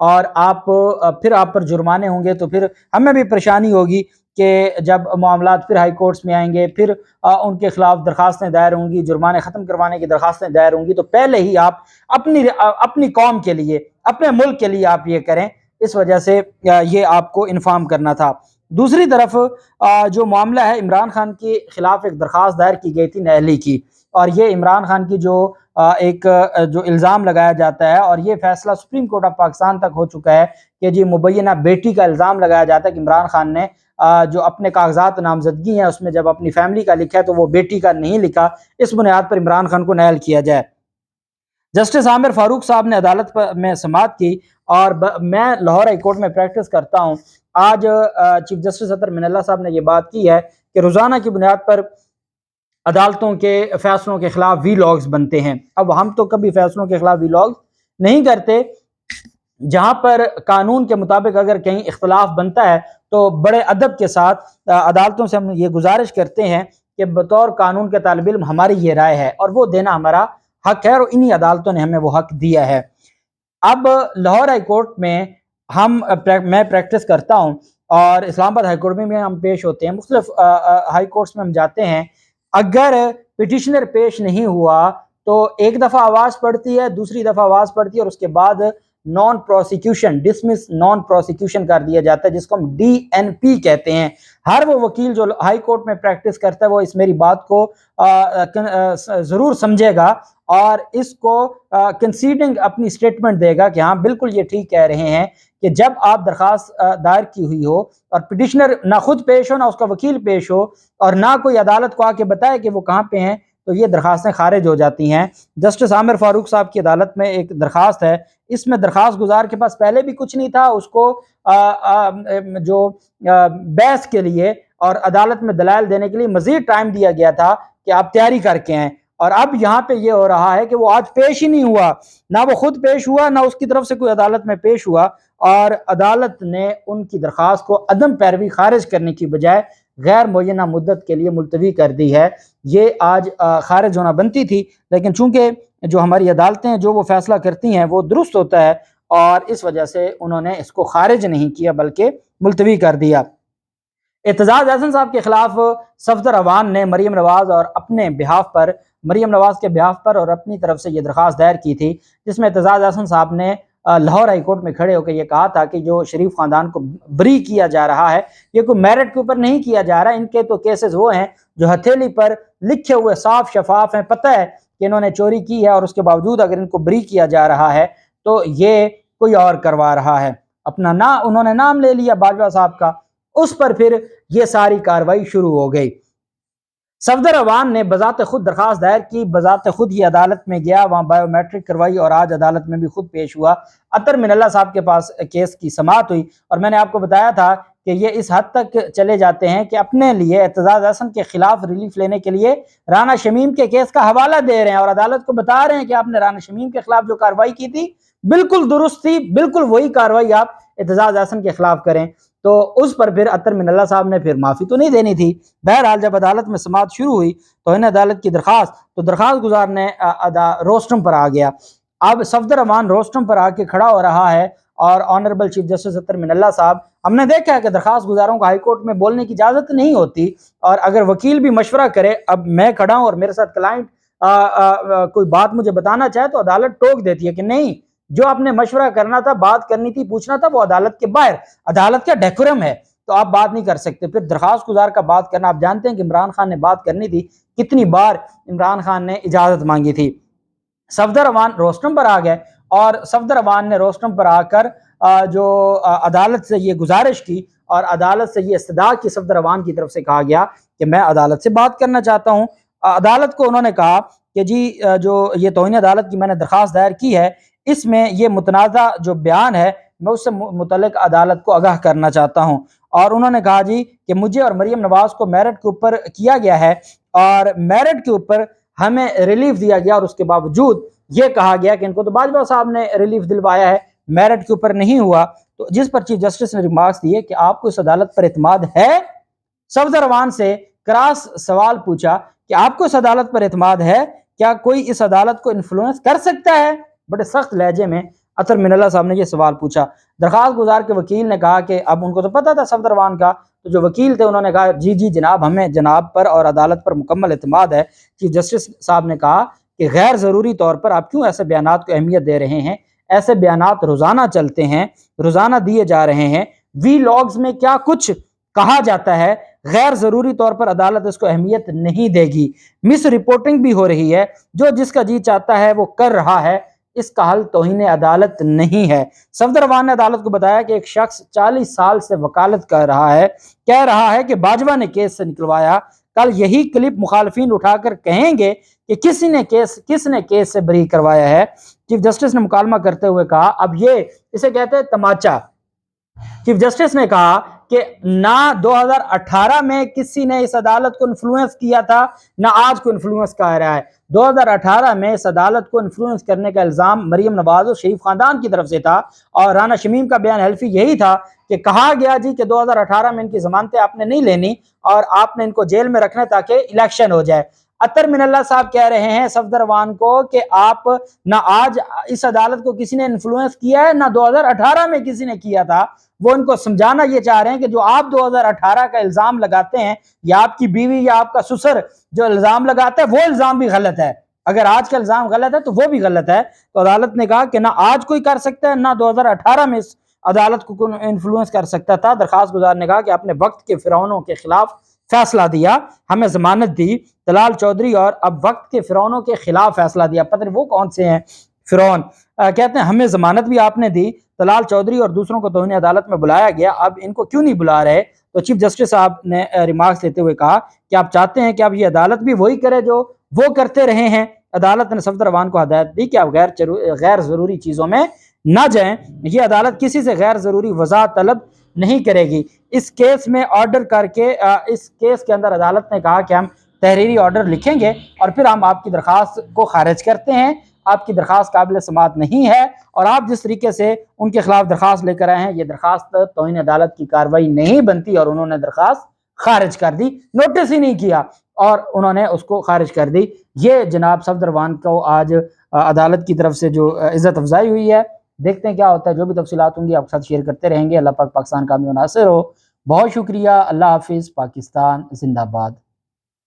اور پھر آپ پر جرمانے ہوں گے تو پھر ہمیں بھی پریشانی ہوگی کہ جب معاملات پھر ہائی کورٹس میں آئیں گے، پھر ان کے خلاف درخواستیں دائر ہوں گی، جرمانے ختم کروانے کی درخواستیں دائر ہوں گی، تو پہلے ہی آپ اپنی قوم کے لیے، اپنے ملک کے لیے آپ یہ کریں۔ اس وجہ سے یہ آپ کو انفارم کرنا تھا۔ دوسری طرف جو معاملہ ہے، عمران خان کے خلاف ایک درخواست دائر کی گئی تھی نیلی کی، اور یہ عمران خان کی جو الزام لگایا جاتا ہے، اور یہ فیصلہ سپریم کورٹ آف پاکستان تک ہو چکا ہے کہ جی مبینہ بیٹی کا الزام لگایا جاتا ہے کہ عمران خان نے جو اپنے کاغذات نامزدگی ہیں اس میں جب اپنی فیملی کا لکھا ہے تو وہ بیٹی کا نہیں لکھا، اس بنیاد پر عمران خان کو نیل کیا جائے۔ جسٹس عامر فاروق صاحب نے عدالت میں سماعت کی، اور میں لاہور ہائی کورٹ میں پریکٹس کرتا ہوں۔ آج چیف جسٹس اطہر من اللہ صاحب نے یہ بات کی ہے کہ روزانہ کی بنیاد پر عدالتوں کے فیصلوں کے خلاف وی لاگز بنتے ہیں۔ اب ہم تو کبھی فیصلوں کے خلاف وی لاگز نہیں کرتے، جہاں پر قانون کے مطابق اگر کہیں اختلاف بنتا ہے تو بڑے ادب کے ساتھ عدالتوں سے ہم یہ گزارش کرتے ہیں کہ بطور قانون کے طالب علم ہماری یہ رائے ہے اور وہ دینا ہمارا حق ہے، اور انہی عدالتوں نے ہمیں وہ حق دیا ہے۔ اب لاہور ہائی کورٹ میں میں پریکٹس کرتا ہوں، اور اسلام آباد ہائی کورٹ میں بھی ہم پیش ہوتے ہیں، مختلف ہائی کورٹس میں ہم جاتے ہیں۔ اگر پٹیشنر پیش نہیں ہوا تو ایک دفعہ آواز پڑتی ہے، دوسری دفعہ آواز پڑتی ہے، اور اس کے بعد naan prosecution, dismiss naan prosecution کر دیا جاتا ہے، جس کو ہم DNP کہتے ہیں۔ ہر وہ وکیل جو ہائی کورٹ میں پریکٹس کرتا ہے وہ اس میری بات کو ضرور سمجھے گا، اور اس کو کنسیڈنگ اپنی سٹیٹمنٹ دے گا کہ ہاں بالکل یہ ٹھیک کہہ رہے ہیں کہ جب آپ درخواست دائر کی ہوئی ہو اور پٹیشنر نہ خود پیش ہو، نہ اس کا وکیل پیش ہو، اور نہ کوئی عدالت کو آ کے بتائے کہ وہ کہاں پہ ہیں، تو یہ درخواستیں خارج ہو جاتی ہیں۔ جسٹس عامر فاروق صاحب کی عدالت میں ایک درخواست ہے، اس میں درخواست گزار کے پاس پہلے بھی کچھ نہیں تھا، اس کو جو بحث کے لیے اور عدالت میں دلائل دینے کے لیے مزید ٹائم دیا گیا تھا کہ آپ تیاری کر کے آئیں، اور اب یہاں پہ یہ ہو رہا ہے کہ وہ آج پیش ہی نہیں ہوا، نہ وہ خود پیش ہوا، نہ اس کی طرف سے کوئی عدالت میں پیش ہوا، اور عدالت نے ان کی درخواست کو عدم پیروی خارج کرنے کی بجائے غیر معینہ مدت کے لیے ملتوی کر دی ہے۔ یہ آج خارج ہونا بنتی تھی، لیکن چونکہ جو ہماری عدالتیں جو وہ فیصلہ کرتی ہیں وہ درست ہوتا ہے، اور اس وجہ سے انہوں نے اس کو خارج نہیں کیا بلکہ ملتوی کر دیا۔ اعتزاز احسن صاحب کے خلاف صفدر اوان نے مریم نواز کے بہاف پر اور اپنی طرف سے یہ درخواست دائر کی تھی، جس میں اعتزاز احسن صاحب نے لاہور ہائی کورٹ میں کھڑے ہو کے یہ کہا تھا کہ جو شریف خاندان کو بری کیا جا رہا ہے یہ کوئی میرٹ کے اوپر نہیں کیا جا رہا، ان کے تو کیسز وہ ہیں جو ہتھیلی پر لکھے ہوئے صاف شفاف ہیں، پتہ ہے کہ انہوں نے چوری کی ہے، اور اس کے باوجود اگر ان کو بری کیا جا رہا ہے تو یہ کوئی اور کروا رہا ہے۔ اپنا انہوں نے نام لے لیا باجوہ صاحب کا، اس پر پھر یہ ساری کاروائی شروع ہو گئی۔ صفدر اوان نے بذات خود درخواست دائر کی، بذات خود ہی عدالت میں گیا، وہاں بایو میٹرک کروائی، اور آج عدالت میں بھی خود پیش ہوا۔ اطہر من اللہ صاحب کے پاس کیس کی سماعت ہوئی، اور میں نے آپ کو بتایا تھا کہ یہ اس حد تک چلے جاتے ہیں کہ اپنے لیے اعتزاز احسن کے خلاف ریلیف لینے کے لیے رانا شمیم کے کیس کا حوالہ دے رہے ہیں، اور عدالت کو بتا رہے ہیں کہ آپ نے رانا شمیم کے خلاف جو کاروائی کی تھی بالکل درست تھی، بالکل وہی کاروائی آپ اعتزاز احسن کے خلاف کریں۔ تو اس پر پھر اطہر من اللہ صاحب نے پھر معافی تو نہیں دینی تھی۔ بہرحال جب عدالت میں سماعت شروع ہوئی تو ان عدالت کی درخواست گزار نے روسٹرم پر آ گیا۔ اب صفدر اوان روسٹرم پر آ کے کھڑا ہو رہا ہے، اور آنریبل چیف جسٹس اطہر من اللہ صاحب، ہم نے دیکھا ہے کہ درخواست گزاروں کو ہائی کورٹ میں بولنے کی اجازت نہیں ہوتی، اور اگر وکیل بھی مشورہ کرے، اب میں کھڑا ہوں اور میرے ساتھ کلائنٹ کوئی بات مجھے بتانا چاہے تو عدالت ٹوک دیتی ہے کہ نہیں، جو آپ نے مشورہ کرنا تھا، بات کرنی تھی، پوچھنا تھا، وہ عدالت کے باہر، عدالت کا ڈیکورم ہے، تو آپ بات نہیں کر سکتے۔ پھر درخواست گزار کا بات کرنا، آپ جانتے ہیں کہ عمران خان نے بات کرنی تھی، کتنی بار عمران خان نے اجازت مانگی تھی۔ صفدر اوان روسٹرم پر آ گئے، اور صفدر اوان نے روسٹرم پر آ کر جو عدالت سے یہ گزارش کی، اور عدالت سے یہ استدعا کی، صفدر اوان کی طرف سے کہا گیا کہ میں عدالت سے بات کرنا چاہتا ہوں۔ عدالت کو انہوں نے کہا کہ جی جو یہ توہین عدالت کی میں نے درخواست دائر کی ہے، اس میں یہ متنازع جو بیان ہے میں اس سے متعلق عدالت کو آگاہ کرنا چاہتا ہوں، اور انہوں نے کہا جی کہ مجھے اور مریم نواز کو میرٹ کے اوپر کیا گیا ہے، اور میرٹ کے اوپر ہمیں ریلیف دیا گیا، اور اس کے باوجود یہ کہا گیا کہ ان کو تو باجوہ صاحب نے ریلیف دلوایا ہے، میرٹ کے اوپر نہیں ہوا۔ تو جس پر چیف جسٹس نے ریمارکس دیے کہ آپ کو اس عدالت پر اعتماد ہے؟ صفدر اوان سے کراس سوال پوچھا کہ آپ کو اس عدالت پر اعتماد ہے؟ کیا کوئی اس عدالت کو انفلوئنس کر سکتا ہے؟ بڑے سخت لہجے میں اطہر من اللہ صاحب نے یہ سوال پوچھا۔ درخواست گزار کے وکیل نے کہا کہ اب ان کو تو پتہ تھا صفدروان کا، تو جو وکیل تھے انہوں نے کہا جی جی جناب، ہمیں جناب پر اور عدالت پر مکمل اعتماد ہے۔ چیف جسٹس صاحب نے کہا کہ غیر ضروری طور پر آپ کیوں ایسے بیانات کو اہمیت دے رہے ہیں؟ ایسے بیانات روزانہ چلتے ہیں، روزانہ دیے جا رہے ہیں، وی لاگز میں کیا کچھ کہا جاتا ہے، غیر ضروری طور پر عدالت اس کو اہمیت نہیں دے گی۔ مس رپورٹنگ بھی ہو رہی ہے، جو جس کا جی چاہتا ہے وہ کر رہا ہے، اس کا حل توہین عدالت نہیں ہے۔ صفدروان نے عدالت کو بتایا کہ ایک شخص 40 سال سے وکالت کر رہا ہے، کہہ رہا ہے کہ باجوہ نے کیس سے نکلوایا، کل یہی کلپ مخالفین اٹھا کر کہیں گے کہ کس نے کیس سے بری کروایا ہے۔ چیف جسٹس نے مکالمہ کرتے ہوئے کہا، اب یہ اسے کہتے ہیں تماچا۔ چیف جسٹس نے کہا کہ نہ 2018 میں کسی نے اس عدالت کو انفلوئنس کیا تھا، نہ آج کو انفلوئنس کر رہا ہے۔ 2018 میں اس عدالت کو انفلوئنس کرنے کا الزام مریم نواز اور شریف خاندان کی طرف سے تھا، اور رانا شمیم کا بیان حلفی یہی تھا کہ کہا گیا جی کہ 2018 میں ان کی ضمانتیں آپ نے نہیں لینی اور آپ نے ان کو جیل میں رکھنا تاکہ الیکشن ہو جائے۔ اطہر من اللہ صاحب کہہ رہے ہیں صفدروان کو کہ آپ نہ آج اس عدالت کو کسی نے انفلوئنس کیا ہے، نہ 2018 میں کسی نے کیا تھا۔ وہ ان کو سمجھانا یہ چاہ رہے ہیں کہ جو آپ 2018 کا الزام لگاتے ہیں، یا آپ کی بیوی یا آپ کا سسر جو الزام لگاتا ہے وہ الزام بھی غلط ہے۔ اگر آج کا الزام غلط ہے تو وہ بھی غلط ہے۔ تو عدالت نے کہا کہ نہ آج کوئی کر سکتا ہے، نہ 2018 میں اس عدالت کو انفلوئنس کر سکتا تھا۔ درخواست گزار نے کہا کہ آپ نے وقت کے فرعونوں کے خلاف فیصلہ دیا، ہمیں ضمانت دی۔ طلال چودھری اور اب وقت کے فرعونوں کے خلاف فیصلہ دیا، پتہ نہیں وہ کون سے ہیں فرعون۔ کہتے ہیں ہمیں ضمانت بھی آپ نے دی، طلال چودھری اور دوسروں کو توہین عدالت میں بلایا گیا، اب ان کو کیوں نہیں بلا رہے؟ تو چیف جسٹس صاحب نے ریمارکس لیتے ہوئے کہا کہ آپ چاہتے ہیں کہ اب یہ عدالت بھی وہی کرے جو وہ کرتے رہے ہیں۔ عدالت نے صفدروان کو ہدایت دی کہ آپ غیر ضروری چیزوں میں نہ جائیں، یہ عدالت کسی سے غیر ضروری وضاحت طلب نہیں کرے گی۔ اس کیس میں آرڈر کر کے اس کیس کے اندر عدالت نے کہا کہ ہم تحریری آرڈر لکھیں گے اور پھر ہم آپ کی درخواست کو خارج کرتے ہیں، آپ کی درخواست قابل سماعت نہیں ہے، اور آپ جس طریقے سے ان کے خلاف درخواست لے کر آئے ہیں یہ درخواست توہین عدالت کی کارروائی نہیں بنتی، اور انہوں نے درخواست خارج کر دی، نوٹس ہی نہیں کیا اور انہوں نے اس کو خارج کر دی۔ یہ جناب صفدروان کو آج عدالت کی طرف سے جو عزت افزائی ہوئی ہے، دیکھتے ہیں کیا ہوتا ہے۔ جو بھی تفصیلات ہوں گی آپ کے ساتھ شیئر کرتے رہیں گے۔ اللہ پاک پاکستان کامیاب و ناصر ہو۔ بہت شکریہ، اللہ حافظ، پاکستان زندہ باد۔